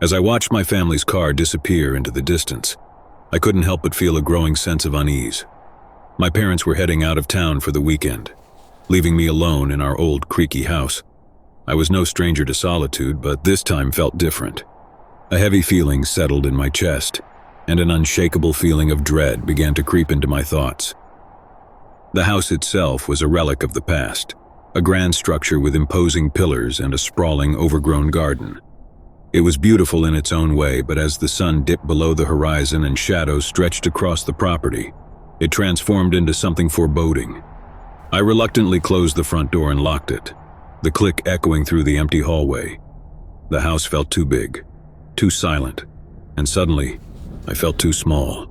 As I watched my family's car disappear into the distance, I couldn't help but feel a growing sense of unease. My parents were heading out of town for the weekend, leaving me alone in our old creaky house. I was no stranger to solitude, but this time felt different. A heavy feeling settled in my chest, and an unshakable feeling of dread began to creep into my thoughts. The house itself was a relic of the past, a grand structure with imposing pillars and a sprawling, overgrown garden. It was beautiful in its own way, but as the sun dipped below the horizon and shadows stretched across the property, it transformed into something foreboding. I reluctantly closed the front door and locked it, the click echoing through the empty hallway. The house felt too big, too silent, and suddenly, I felt too small.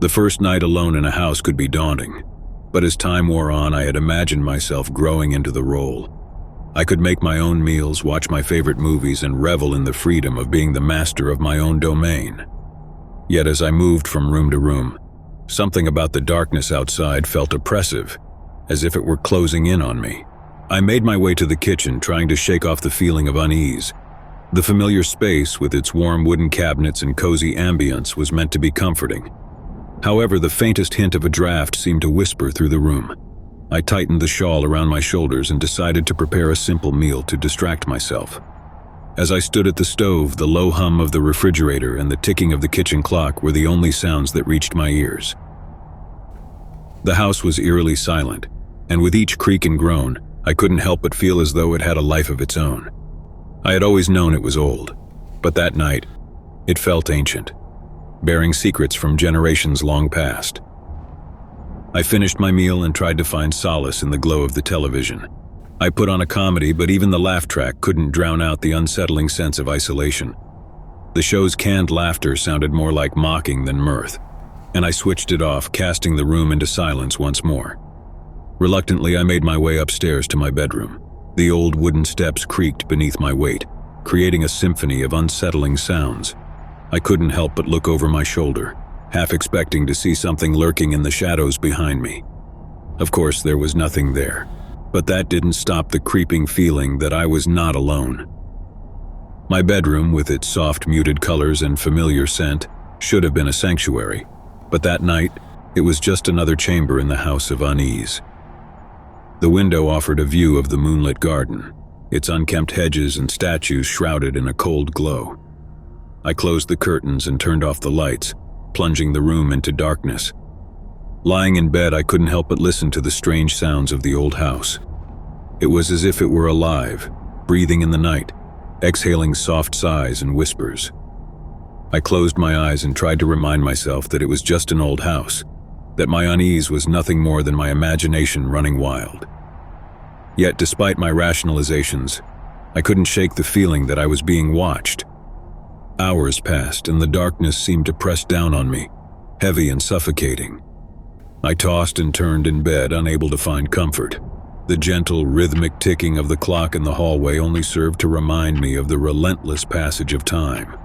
The first night alone in a house could be daunting, but as time wore on, I had imagined myself growing into the role. I could make my own meals, watch my favorite movies, and revel in the freedom of being the master of my own domain. Yet as I moved from room to room, something about the darkness outside felt oppressive, as if it were closing in on me. I made my way to the kitchen, trying to shake off the feeling of unease. The familiar space, with its warm wooden cabinets and cozy ambience, was meant to be comforting. However, the faintest hint of a draft seemed to whisper through the room. I tightened the shawl around my shoulders and decided to prepare a simple meal to distract myself. As I stood at the stove, the low hum of the refrigerator and the ticking of the kitchen clock were the only sounds that reached my ears. The house was eerily silent, and with each creak and groan, I couldn't help but feel as though it had a life of its own. I had always known it was old, but that night, it felt ancient, bearing secrets from generations long past. I finished my meal and tried to find solace in the glow of the television. I put on a comedy, but even the laugh track couldn't drown out the unsettling sense of isolation. The show's canned laughter sounded more like mocking than mirth, and I switched it off, casting the room into silence once more. Reluctantly, I made my way upstairs to my bedroom. The old wooden steps creaked beneath my weight, creating a symphony of unsettling sounds. I couldn't help but look over my shoulder, half expecting to see something lurking in the shadows behind me. Of course, there was nothing there, but that didn't stop the creeping feeling that I was not alone. My bedroom, with its soft muted colors and familiar scent, should have been a sanctuary, but that night, it was just another chamber in the house of unease. The window offered a view of the moonlit garden, its unkempt hedges and statues shrouded in a cold glow. I closed the curtains and turned off the lights, plunging the room into darkness. Lying in bed, I couldn't help but listen to the strange sounds of the old house. It was as if it were alive, breathing in the night, exhaling soft sighs and whispers. I closed my eyes and tried to remind myself that it was just an old house, that my unease was nothing more than my imagination running wild. Yet, despite my rationalizations, I couldn't shake the feeling that I was being watched. Hours passed, and the darkness seemed to press down on me, heavy and suffocating. I tossed and turned in bed, unable to find comfort. The gentle, rhythmic ticking of the clock in the hallway only served to remind me of the relentless passage of time.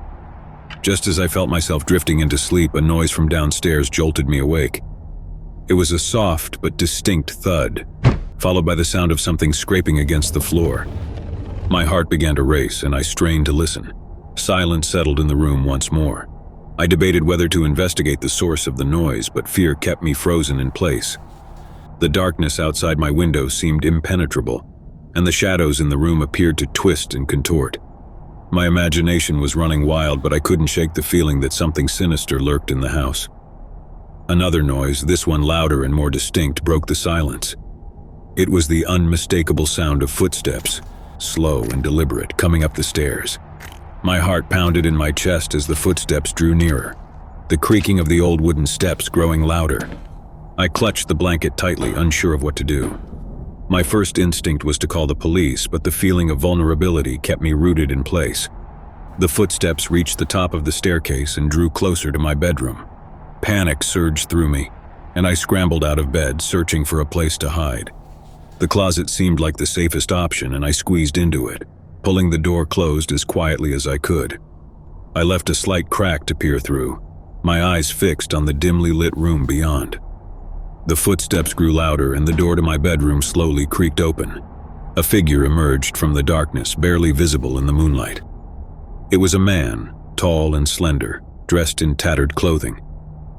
Just as I felt myself drifting into sleep, a noise from downstairs jolted me awake. It was a soft but distinct thud, followed by the sound of something scraping against the floor. My heart began to race, and I strained to listen. Silence settled in the room once more. I debated whether to investigate the source of the noise, but fear kept me frozen in place. The darkness outside my window seemed impenetrable, and the shadows in the room appeared to twist and contort. My imagination was running wild, but I couldn't shake the feeling that something sinister lurked in the house. Another noise, this one louder and more distinct, broke the silence. It was the unmistakable sound of footsteps, slow and deliberate, coming up the stairs. My heart pounded in my chest as the footsteps drew nearer, the creaking of the old wooden steps growing louder. I clutched the blanket tightly, unsure of what to do. My first instinct was to call the police, but the feeling of vulnerability kept me rooted in place. The footsteps reached the top of the staircase and drew closer to my bedroom. Panic surged through me, and I scrambled out of bed, searching for a place to hide. The closet seemed like the safest option, and I squeezed into it, pulling the door closed as quietly as I could. I left a slight crack to peer through, my eyes fixed on the dimly lit room beyond. The footsteps grew louder, and the door to my bedroom slowly creaked open. A figure emerged from the darkness, barely visible in the moonlight. It was a man, tall and slender, dressed in tattered clothing.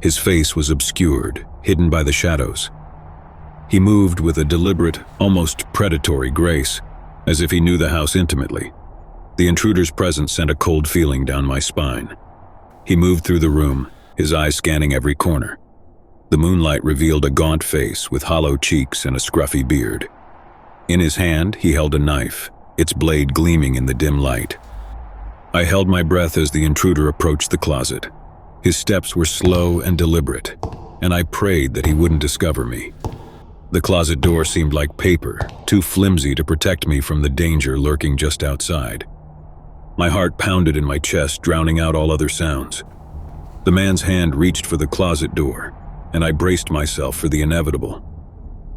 His face was obscured, hidden by the shadows. He moved with a deliberate, almost predatory grace, as if he knew the house intimately. The intruder's presence sent a cold feeling down my spine. He moved through the room, his eyes scanning every corner. The moonlight revealed a gaunt face with hollow cheeks and a scruffy beard. In his hand, he held a knife, its blade gleaming in the dim light. I held my breath as the intruder approached the closet. His steps were slow and deliberate, and I prayed that he wouldn't discover me. The closet door seemed like paper, too flimsy to protect me from the danger lurking just outside. My heart pounded in my chest, drowning out all other sounds. The man's hand reached for the closet door, and I braced myself for the inevitable.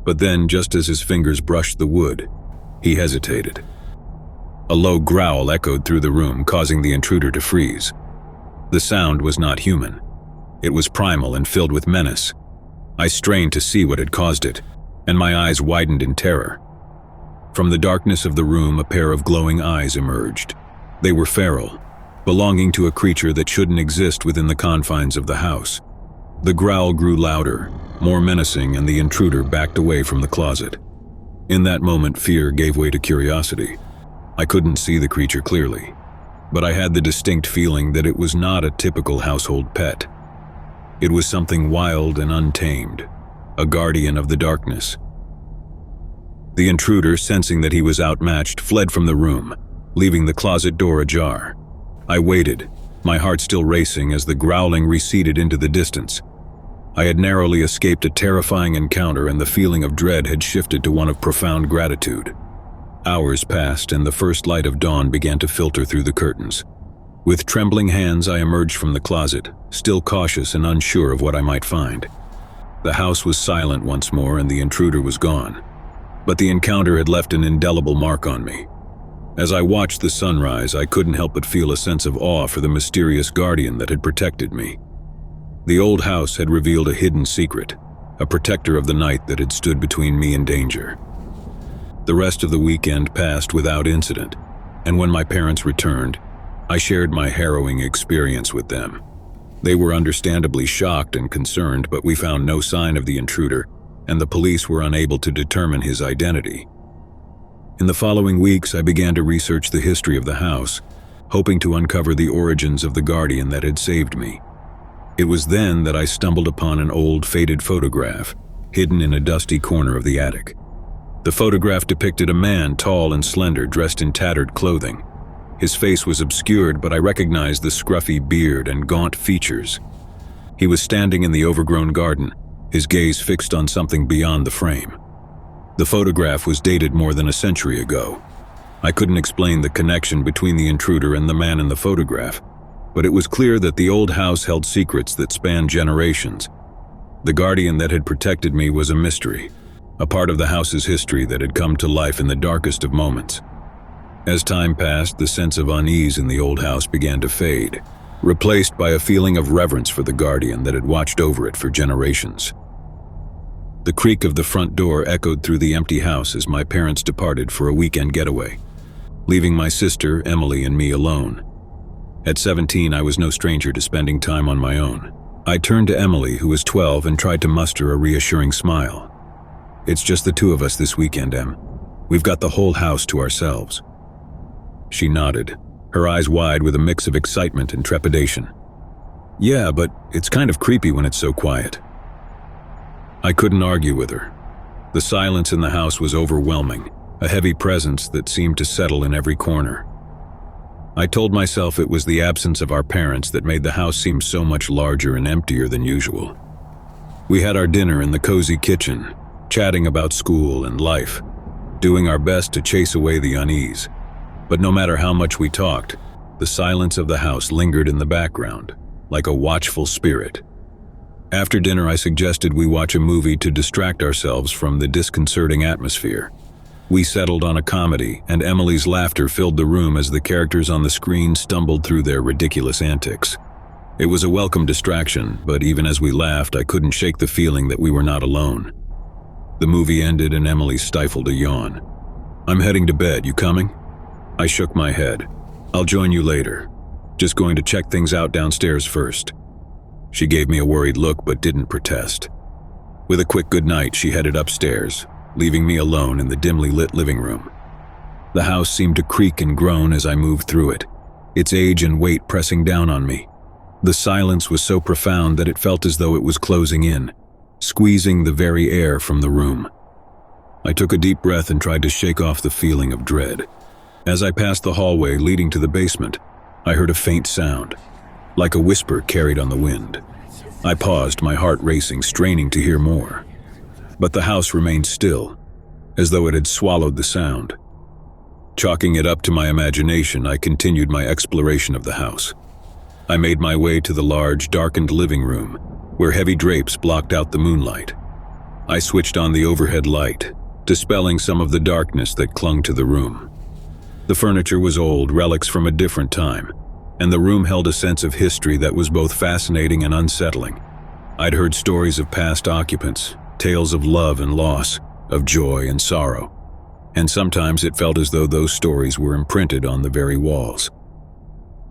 But then, just as his fingers brushed the wood, he hesitated. A low growl echoed through the room, causing the intruder to freeze. The sound was not human. It was primal and filled with menace. I strained to see what had caused it, and my eyes widened in terror. From the darkness of the room, a pair of glowing eyes emerged. They were feral, belonging to a creature that shouldn't exist within the confines of the house. The growl grew louder, more menacing, and the intruder backed away from the closet. In that moment, fear gave way to curiosity. I couldn't see the creature clearly, but I had the distinct feeling that it was not a typical household pet. It was something wild and untamed, a guardian of the darkness. The intruder, sensing that he was outmatched, fled from the room, leaving the closet door ajar. I waited, my heart still racing as the growling receded into the distance. I had narrowly escaped a terrifying encounter, and the feeling of dread had shifted to one of profound gratitude. Hours passed, and the first light of dawn began to filter through the curtains. With trembling hands, I emerged from the closet, still cautious and unsure of what I might find. The house was silent once more, and the intruder was gone. But the encounter had left an indelible mark on me. As I watched the sunrise, I couldn't help but feel a sense of awe for the mysterious guardian that had protected me. The old house had revealed a hidden secret, a protector of the night that had stood between me and danger. The rest of the weekend passed without incident, and when my parents returned, I shared my harrowing experience with them. They were understandably shocked and concerned, but we found no sign of the intruder, and the police were unable to determine his identity. In the following weeks, I began to research the history of the house, hoping to uncover the origins of the guardian that had saved me. It was then that I stumbled upon an old, faded photograph, hidden in a dusty corner of the attic. The photograph depicted a man, tall and slender, dressed in tattered clothing. His face was obscured, but I recognized the scruffy beard and gaunt features. He was standing in the overgrown garden, his gaze fixed on something beyond the frame. The photograph was dated more than a century ago. I couldn't explain the connection between the intruder and the man in the photograph, but it was clear that the old house held secrets that spanned generations. The guardian that had protected me was a mystery, a part of the house's history that had come to life in the darkest of moments. As time passed, the sense of unease in the old house began to fade, replaced by a feeling of reverence for the guardian that had watched over it for generations. The creak of the front door echoed through the empty house as my parents departed for a weekend getaway, leaving my sister, Emily, and me alone. At 17, I was no stranger to spending time on my own. I turned to Emily, who was 12, and tried to muster a reassuring smile. "It's just the two of us this weekend, Em. We've got the whole house to ourselves." She nodded, her eyes wide with a mix of excitement and trepidation. "Yeah, but it's kind of creepy when it's so quiet." I couldn't argue with her. The silence in the house was overwhelming, a heavy presence that seemed to settle in every corner. I told myself it was the absence of our parents that made the house seem so much larger and emptier than usual. We had our dinner in the cozy kitchen, chatting about school and life, doing our best to chase away the unease. But no matter how much we talked, the silence of the house lingered in the background, like a watchful spirit. After dinner, I suggested we watch a movie to distract ourselves from the disconcerting atmosphere. We settled on a comedy, and Emily's laughter filled the room as the characters on the screen stumbled through their ridiculous antics. It was a welcome distraction, but even as we laughed, I couldn't shake the feeling that we were not alone. The movie ended and Emily stifled a yawn. "I'm heading to bed, you coming?" I shook my head. "I'll join you later. Just going to check things out downstairs first." She gave me a worried look but didn't protest. With a quick goodnight, she headed upstairs, leaving me alone in the dimly lit living room. The house seemed to creak and groan as I moved through it, its age and weight pressing down on me. The silence was so profound that it felt as though it was closing in, squeezing the very air from the room. I took a deep breath and tried to shake off the feeling of dread. As I passed the hallway leading to the basement, I heard a faint sound, like a whisper carried on the wind. I paused, my heart racing, straining to hear more. But the house remained still, as though it had swallowed the sound. Chalking it up to my imagination, I continued my exploration of the house. I made my way to the large, darkened living room, where heavy drapes blocked out the moonlight. I switched on the overhead light, dispelling some of the darkness that clung to the room. The furniture was old, relics from a different time, and the room held a sense of history that was both fascinating and unsettling. I'd heard stories of past occupants, tales of love and loss, of joy and sorrow, and sometimes it felt as though those stories were imprinted on the very walls.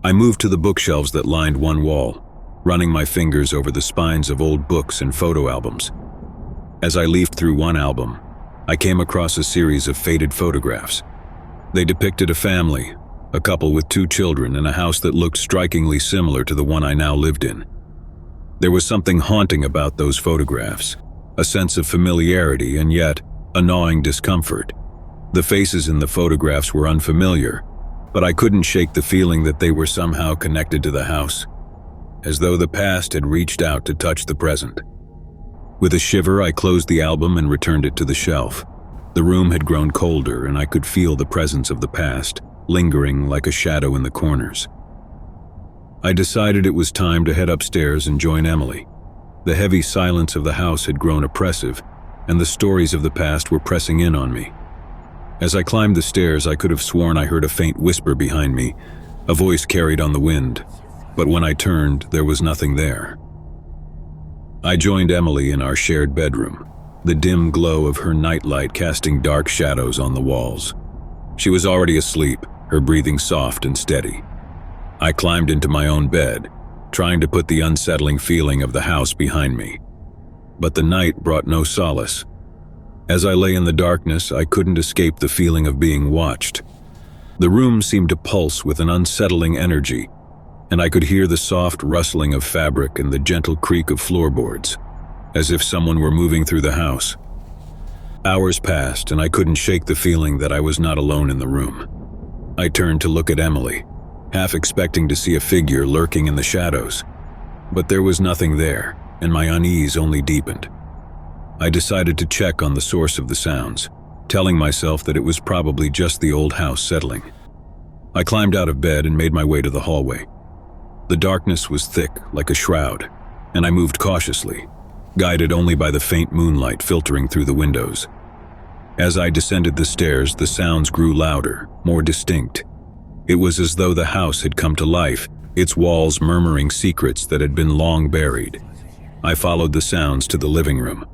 I moved to the bookshelves that lined one wall, running my fingers over the spines of old books and photo albums. As I leafed through one album, I came across a series of faded photographs. They depicted a family, a couple with 2 children, in a house that looked strikingly similar to the one I now lived in. There was something haunting about those photographs, a sense of familiarity and yet a gnawing discomfort. The faces in the photographs were unfamiliar, but I couldn't shake the feeling that they were somehow connected to the house, as though the past had reached out to touch the present. With a shiver, I closed the album and returned it to the shelf. The room had grown colder, and I could feel the presence of the past, lingering like a shadow in the corners. I decided it was time to head upstairs and join Emily. The heavy silence of the house had grown oppressive, and the stories of the past were pressing in on me. As I climbed the stairs, I could have sworn I heard a faint whisper behind me, a voice carried on the wind, but when I turned, there was nothing there. I joined Emily in our shared bedroom, the dim glow of her nightlight casting dark shadows on the walls. She was already asleep, her breathing soft and steady. I climbed into my own bed, trying to put the unsettling feeling of the house behind me. But the night brought no solace. As I lay in the darkness, I couldn't escape the feeling of being watched. The room seemed to pulse with an unsettling energy, and I could hear the soft rustling of fabric and the gentle creak of floorboards, as if someone were moving through the house. Hours passed, and I couldn't shake the feeling that I was not alone in the room. I turned to look at Emily, half expecting to see a figure lurking in the shadows, but there was nothing there, and my unease only deepened. I decided to check on the source of the sounds, telling myself that it was probably just the old house settling. I climbed out of bed and made my way to the hallway. The darkness was thick, like a shroud, and I moved cautiously, guided only by the faint moonlight filtering through the windows. As I descended the stairs, the sounds grew louder, more distinct. It was as though the house had come to life, its walls murmuring secrets that had been long buried. I followed the sounds to the living room,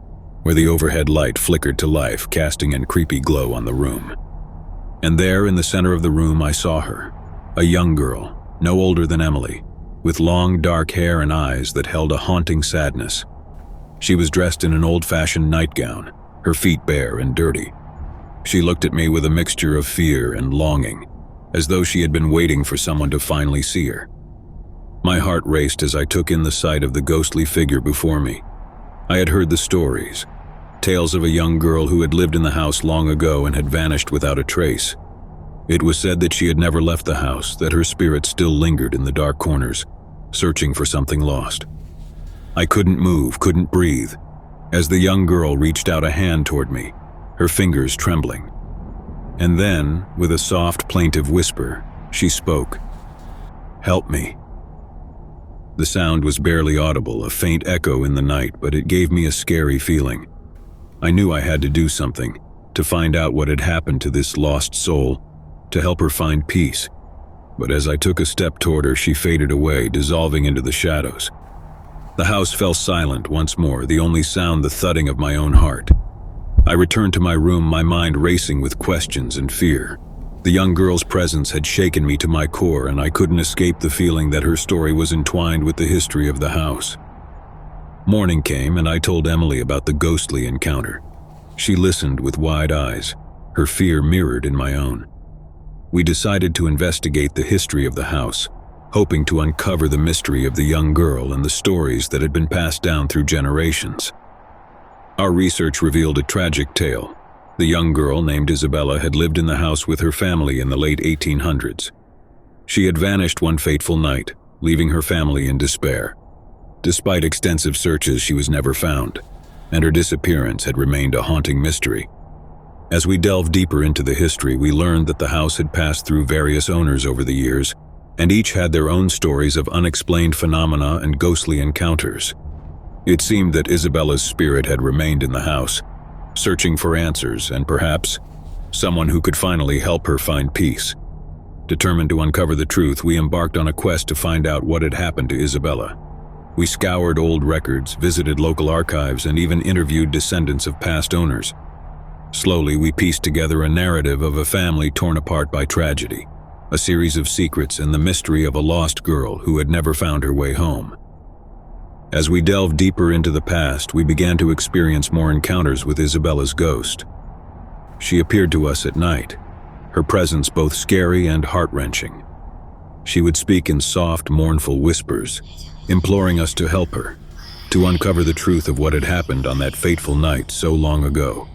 where the overhead light flickered to life, casting a creepy glow on the room. And there, in the center of the room, I saw her, a young girl, no older than Emily, with long dark hair and eyes that held a haunting sadness. She was dressed in an old-fashioned nightgown, her feet bare and dirty. She looked at me with a mixture of fear and longing, as though she had been waiting for someone to finally see her. My heart raced as I took in the sight of the ghostly figure before me. I had heard the stories, tales of a young girl who had lived in the house long ago and had vanished without a trace. It was said that she had never left the house, that her spirit still lingered in the dark corners, searching for something lost. I couldn't move, couldn't breathe, as the young girl reached out a hand toward me, her fingers trembling. And then, with a soft, plaintive whisper, she spoke. "Help me." The sound was barely audible, a faint echo in the night, but it gave me a scary feeling. I knew I had to do something, to find out what had happened to this lost soul, to help her find peace. But as I took a step toward her, she faded away, dissolving into the shadows. The house fell silent once more, the only sound the thudding of my own heart. I returned to my room, my mind racing with questions and fear. The The young girl's presence had shaken me to my core, and I couldn't escape the feeling that her story was entwined with the history of the house. Morning came, and I told Emily about the ghostly encounter. She listened with wide eyes, her fear mirrored in my own. We decided to investigate the history of the house, hoping to uncover the mystery of the young girl and the stories that had been passed down through generations. Our research revealed a tragic tale. The young girl, named Isabella, had lived in the house with her family in the late 1800s. She had vanished one fateful night, leaving her family in despair. Despite extensive searches, she was never found, and her disappearance had remained a haunting mystery. As we delved deeper into the history, we learned that the house had passed through various owners over the years, and each had their own stories of unexplained phenomena and ghostly encounters. It seemed that Isabella's spirit had remained in the house, searching for answers and perhaps someone who could finally help her find peace. Determined to uncover the truth, we embarked on a quest to find out what had happened to Isabella. We scoured old records, visited local archives, and even interviewed descendants of past owners. Slowly, we pieced together a narrative of a family torn apart by tragedy, a series of secrets and the mystery of a lost girl who had never found her way home. As we delved deeper into the past, we began to experience more encounters with Isabella's ghost. She appeared to us at night, her presence both scary and heart-wrenching. She would speak in soft, mournful whispers, imploring us to help her, to uncover the truth of what had happened on that fateful night so long ago.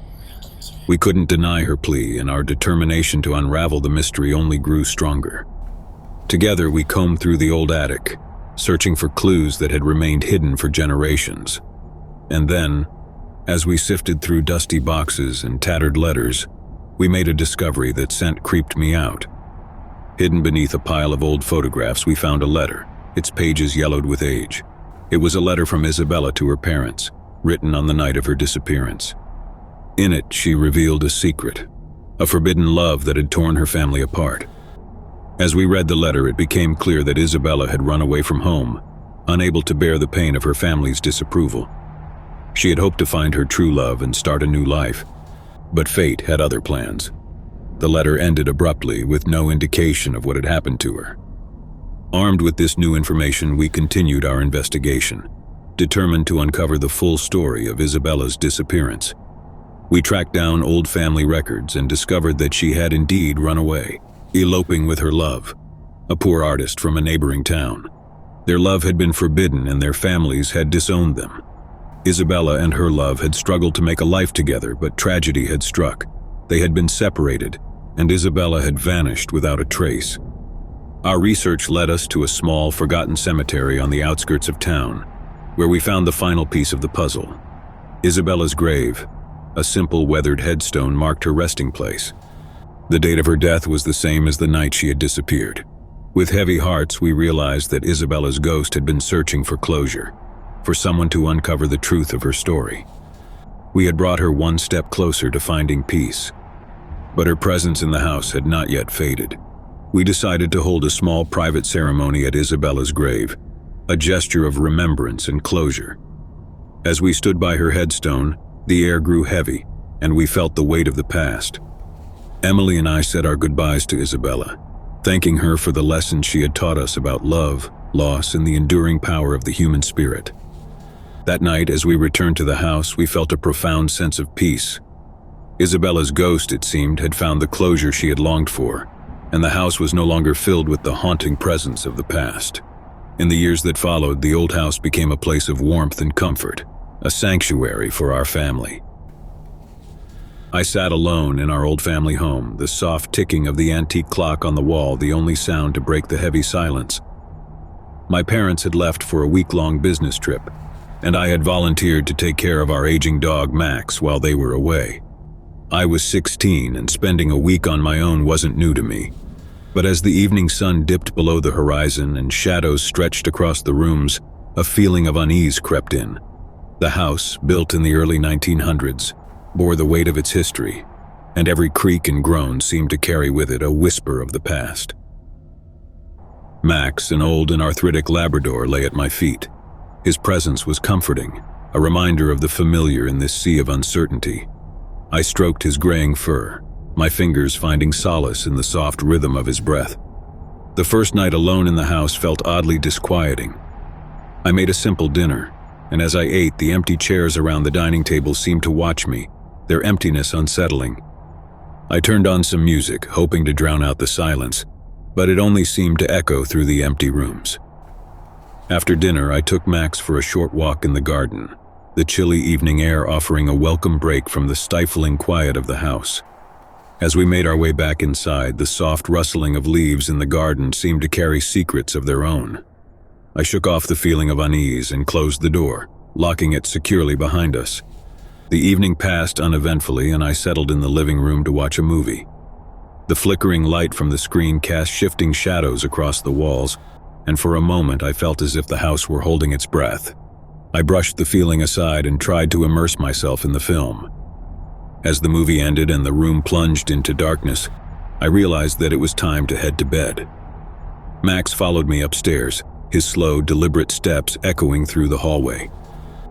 We couldn't deny her plea, and our determination to unravel the mystery only grew stronger. Together, we combed through the old attic, searching for clues that had remained hidden for generations. And then, as we sifted through dusty boxes and tattered letters, we made a discovery that creeped me out. Hidden beneath a pile of old photographs, we found a letter, its pages yellowed with age. It was a letter from Isabella to her parents, written on the night of her disappearance. In it, she revealed a secret, a forbidden love that had torn her family apart. As we read the letter, it became clear that Isabella had run away from home, unable to bear the pain of her family's disapproval. She had hoped to find her true love and start a new life, but fate had other plans. The letter ended abruptly, with no indication of what had happened to her. Armed with this new information, we continued our investigation, determined to uncover the full story of Isabella's disappearance. We tracked down old family records and discovered that she had indeed run away, eloping with her love, a poor artist from a neighboring town. Their love had been forbidden and their families had disowned them. Isabella and her love had struggled to make a life together, but tragedy had struck. They had been separated, and Isabella had vanished without a trace. Our research led us to a small, forgotten cemetery on the outskirts of town, where we found the final piece of the puzzle. Isabella's grave, a simple weathered headstone, marked her resting place. The date of her death was the same as the night she had disappeared. With heavy hearts, we realized that Isabella's ghost had been searching for closure, for someone to uncover the truth of her story. We had brought her one step closer to finding peace, but her presence in the house had not yet faded. We decided to hold a small private ceremony at Isabella's grave, a gesture of remembrance and closure. As we stood by her headstone, the air grew heavy, and we felt the weight of the past. Emily and I said our goodbyes to Isabella, thanking her for the lessons she had taught us about love, loss, and the enduring power of the human spirit. That night, as we returned to the house, we felt a profound sense of peace. Isabella's ghost, it seemed, had found the closure she had longed for, and the house was no longer filled with the haunting presence of the past. In the years that followed, the old house became a place of warmth and comfort, a sanctuary for our family. I sat alone in our old family home, the soft ticking of the antique clock on the wall the only sound to break the heavy silence. My parents had left for a week-long business trip, and I had volunteered to take care of our aging dog Max while they were away. I was 16, and spending a week on my own wasn't new to me. But as the evening sun dipped below the horizon and shadows stretched across the rooms, a feeling of unease crept in. The house, built in the early 1900s, bore the weight of its history, and every creak and groan seemed to carry with it a whisper of the past. Max, an old and arthritic Labrador, lay at my feet. His presence was comforting, a reminder of the familiar in this sea of uncertainty. I stroked his graying fur, my fingers finding solace in the soft rhythm of his breath. The first night alone in the house felt oddly disquieting. I made a simple dinner, and as I ate, the empty chairs around the dining table seemed to watch me, their emptiness unsettling. I turned on some music, hoping to drown out the silence, but it only seemed to echo through the empty rooms. After dinner, I took Max for a short walk in the garden, the chilly evening air offering a welcome break from the stifling quiet of the house. As we made our way back inside, the soft rustling of leaves in the garden seemed to carry secrets of their own. I shook off the feeling of unease and closed the door, locking it securely behind us. The evening passed uneventfully, and I settled in the living room to watch a movie. The flickering light from the screen cast shifting shadows across the walls, and for a moment I felt as if the house were holding its breath. I brushed the feeling aside and tried to immerse myself in the film. As the movie ended and the room plunged into darkness, I realized that it was time to head to bed. Max followed me upstairs, his slow, deliberate steps echoing through the hallway.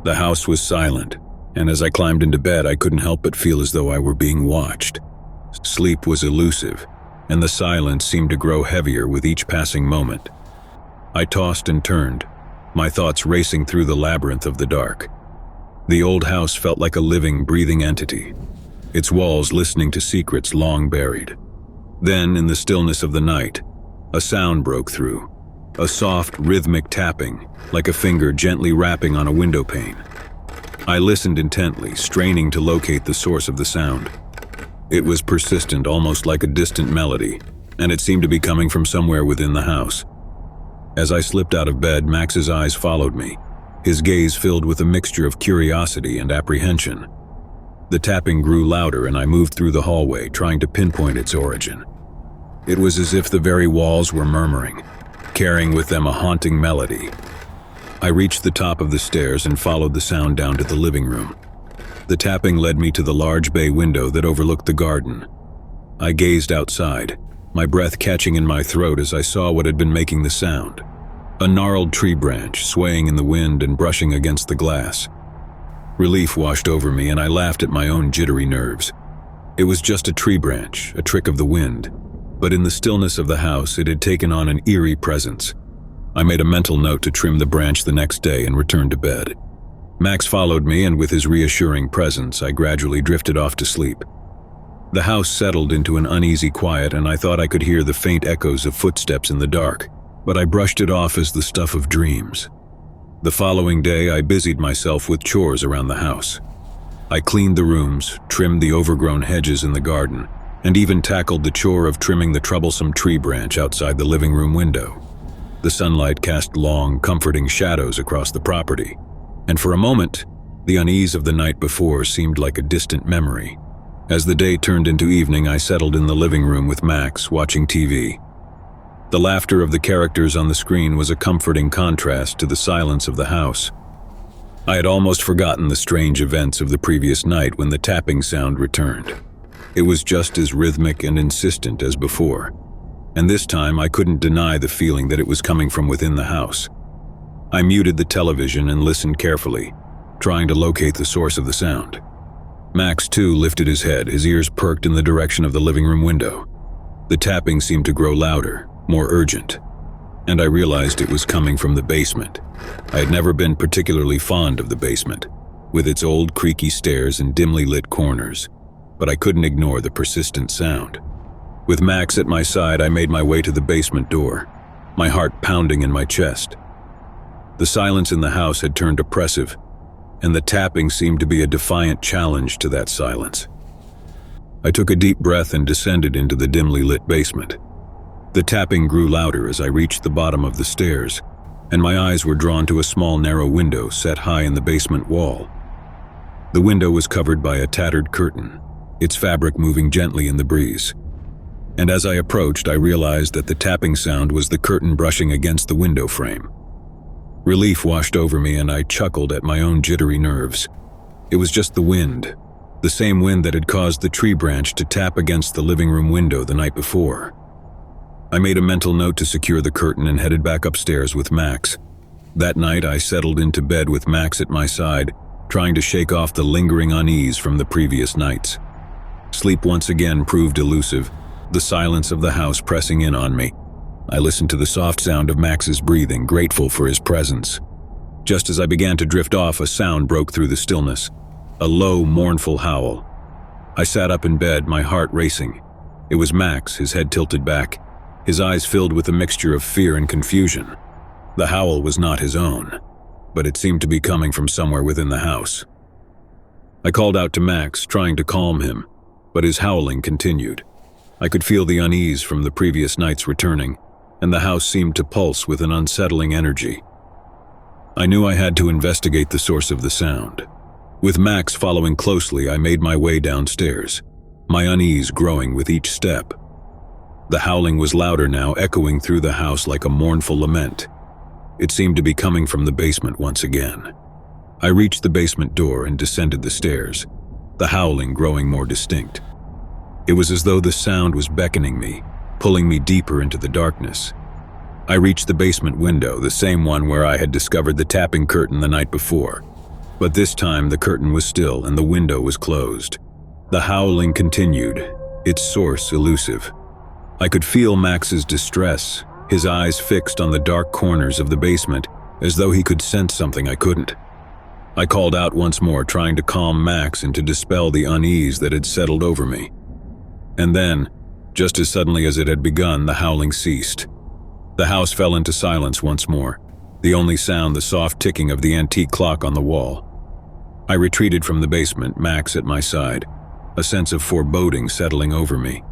The house was silent, and as I climbed into bed, I couldn't help but feel as though I were being watched. Sleep was elusive, and the silence seemed to grow heavier with each passing moment. I tossed and turned, my thoughts racing through the labyrinth of the dark. The old house felt like a living, breathing entity, its walls listening to secrets long buried. Then, in the stillness of the night, a sound broke through, a soft, rhythmic tapping, like a finger gently rapping on a window pane. I listened intently, straining to locate the source of the sound. It was persistent, almost like a distant melody, and it seemed to be coming from somewhere within the house. As I slipped out of bed, Max's eyes followed me, his gaze filled with a mixture of curiosity and apprehension. The tapping grew louder, and I moved through the hallway, trying to pinpoint its origin. It was as if the very walls were murmuring, carrying with them a haunting melody. I reached the top of the stairs and followed the sound down to the living room. The tapping led me to the large bay window that overlooked the garden. I gazed outside, my breath catching in my throat as I saw what had been making the sound. A gnarled tree branch swaying in the wind and brushing against the glass. Relief washed over me, and I laughed at my own jittery nerves. It was just a tree branch, a trick of the wind, but in the stillness of the house it had taken on an eerie presence. I made a mental note to trim the branch the next day and returned to bed. Max followed me, and with his reassuring presence, I gradually drifted off to sleep. The house settled into an uneasy quiet, and I thought I could hear the faint echoes of footsteps in the dark, but I brushed it off as the stuff of dreams. The following day, I busied myself with chores around the house. I cleaned the rooms, trimmed the overgrown hedges in the garden, and even tackled the chore of trimming the troublesome tree branch outside the living room window. The sunlight cast long, comforting shadows across the property, and for a moment, the unease of the night before seemed like a distant memory. As the day turned into evening, I settled in the living room with Max, watching TV. The laughter of the characters on the screen was a comforting contrast to the silence of the house. I had almost forgotten the strange events of the previous night when the tapping sound returned. It was just as rhythmic and insistent as before, and this time I couldn't deny the feeling that it was coming from within the house. I muted the television and listened carefully, trying to locate the source of the sound. Max, too, lifted his head, his ears perked in the direction of the living room window. The tapping seemed to grow louder, more urgent, and I realized it was coming from the basement. I had never been particularly fond of the basement, with its old creaky stairs and dimly lit corners, but I couldn't ignore the persistent sound. With Max at my side, I made my way to the basement door, my heart pounding in my chest. The silence in the house had turned oppressive, and the tapping seemed to be a defiant challenge to that silence. I took a deep breath and descended into the dimly lit basement. The tapping grew louder as I reached the bottom of the stairs, and my eyes were drawn to a small narrow window set high in the basement wall. The window was covered by a tattered curtain, its fabric moving gently in the breeze. And as I approached, I realized that the tapping sound was the curtain brushing against the window frame. Relief washed over me, and I chuckled at my own jittery nerves. It was just the wind, the same wind that had caused the tree branch to tap against the living room window the night before. I made a mental note to secure the curtain and headed back upstairs with Max. That night, I settled into bed with Max at my side, trying to shake off the lingering unease from the previous nights. Sleep once again proved elusive, the silence of the house pressing in on me. I listened to the soft sound of Max's breathing, grateful for his presence. Just as I began to drift off, a sound broke through the stillness. A low, mournful howl. I sat up in bed, my heart racing. It was Max, his head tilted back, his eyes filled with a mixture of fear and confusion. The howl was not his own, but it seemed to be coming from somewhere within the house. I called out to Max, trying to calm him, but his howling continued. I could feel the unease from the previous nights returning, and the house seemed to pulse with an unsettling energy. I knew I had to investigate the source of the sound. With Max following closely, I made my way downstairs, my unease growing with each step. The howling was louder now, echoing through the house like a mournful lament. It seemed to be coming from the basement once again. I reached the basement door and descended the stairs, the howling growing more distinct. It was as though the sound was beckoning me, pulling me deeper into the darkness. I reached the basement window, the same one where I had discovered the tapping curtain the night before. But this time the curtain was still and the window was closed. The howling continued, its source elusive. I could feel Max's distress, his eyes fixed on the dark corners of the basement, as though he could sense something I couldn't. I called out once more, trying to calm Max and to dispel the unease that had settled over me. And then, just as suddenly as it had begun, the howling ceased. The house fell into silence once more, the only sound the soft ticking of the antique clock on the wall. I retreated from the basement, Max at my side, a sense of foreboding settling over me.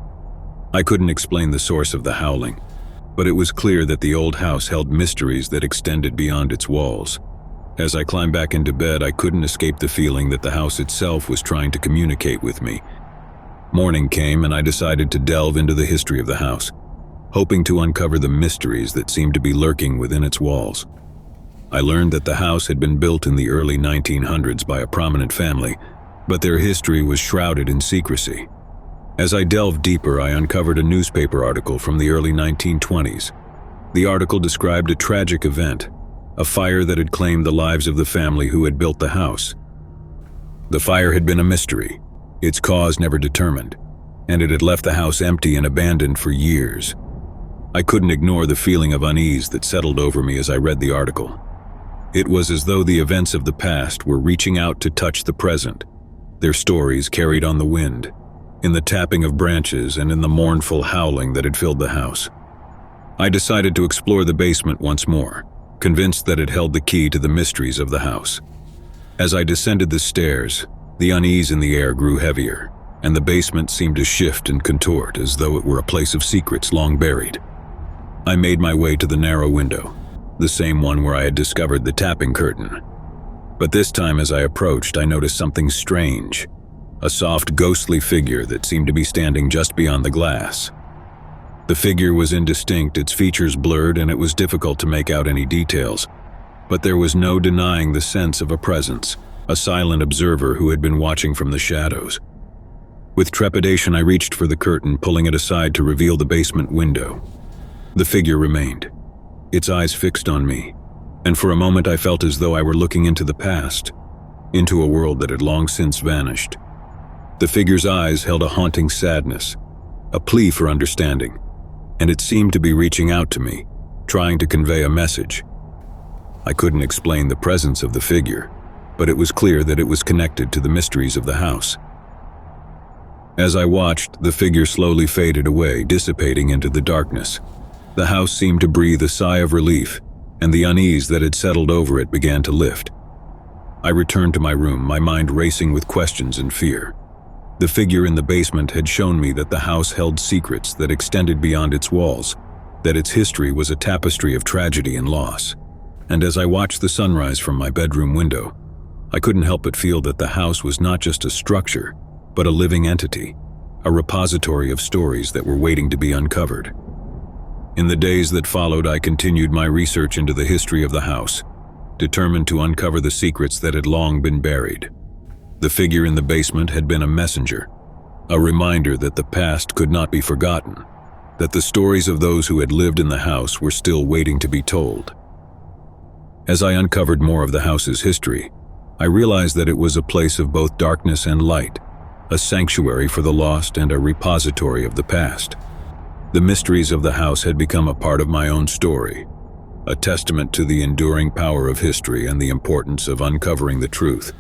I couldn't explain the source of the howling, but it was clear that the old house held mysteries that extended beyond its walls. As I climbed back into bed, I couldn't escape the feeling that the house itself was trying to communicate with me. Morning came and I decided to delve into the history of the house, hoping to uncover the mysteries that seemed to be lurking within its walls. I learned that the house had been built in the early 1900s by a prominent family, but their history was shrouded in secrecy. As I delved deeper, I uncovered a newspaper article from the early 1920s. The article described a tragic event, a fire that had claimed the lives of the family who had built the house. The fire had been a mystery, its cause never determined, and it had left the house empty and abandoned for years. I couldn't ignore the feeling of unease that settled over me as I read the article. It was as though the events of the past were reaching out to touch the present, their stories carried on the wind, in the tapping of branches and in the mournful howling that had filled the house. I decided to explore the basement once more, convinced that it held the key to the mysteries of the house. As I descended the stairs, the unease in the air grew heavier, and the basement seemed to shift and contort as though it were a place of secrets long buried. I made my way to the narrow window, the same one where I had discovered the tapping curtain. But this time as I approached, I noticed something strange, a soft, ghostly figure that seemed to be standing just beyond the glass. The figure was indistinct, its features blurred, and it was difficult to make out any details. But there was no denying the sense of a presence, a silent observer who had been watching from the shadows. With trepidation, I reached for the curtain, pulling it aside to reveal the basement window. The figure remained, its eyes fixed on me, and for a moment I felt as though I were looking into the past, into a world that had long since vanished. The figure's eyes held a haunting sadness, a plea for understanding, and it seemed to be reaching out to me, trying to convey a message. I couldn't explain the presence of the figure, but it was clear that it was connected to the mysteries of the house. As I watched, the figure slowly faded away, dissipating into the darkness. The house seemed to breathe a sigh of relief, and the unease that had settled over it began to lift. I returned to my room, my mind racing with questions and fear. The figure in the basement had shown me that the house held secrets that extended beyond its walls, that its history was a tapestry of tragedy and loss. And as I watched the sunrise from my bedroom window, I couldn't help but feel that the house was not just a structure, but a living entity, a repository of stories that were waiting to be uncovered. In the days that followed, I continued my research into the history of the house, determined to uncover the secrets that had long been buried. The figure in the basement had been a messenger, a reminder that the past could not be forgotten, that the stories of those who had lived in the house were still waiting to be told. As I uncovered more of the house's history, I realized that it was a place of both darkness and light, a sanctuary for the lost and a repository of the past. The mysteries of the house had become a part of my own story, a testament to the enduring power of history and the importance of uncovering the truth.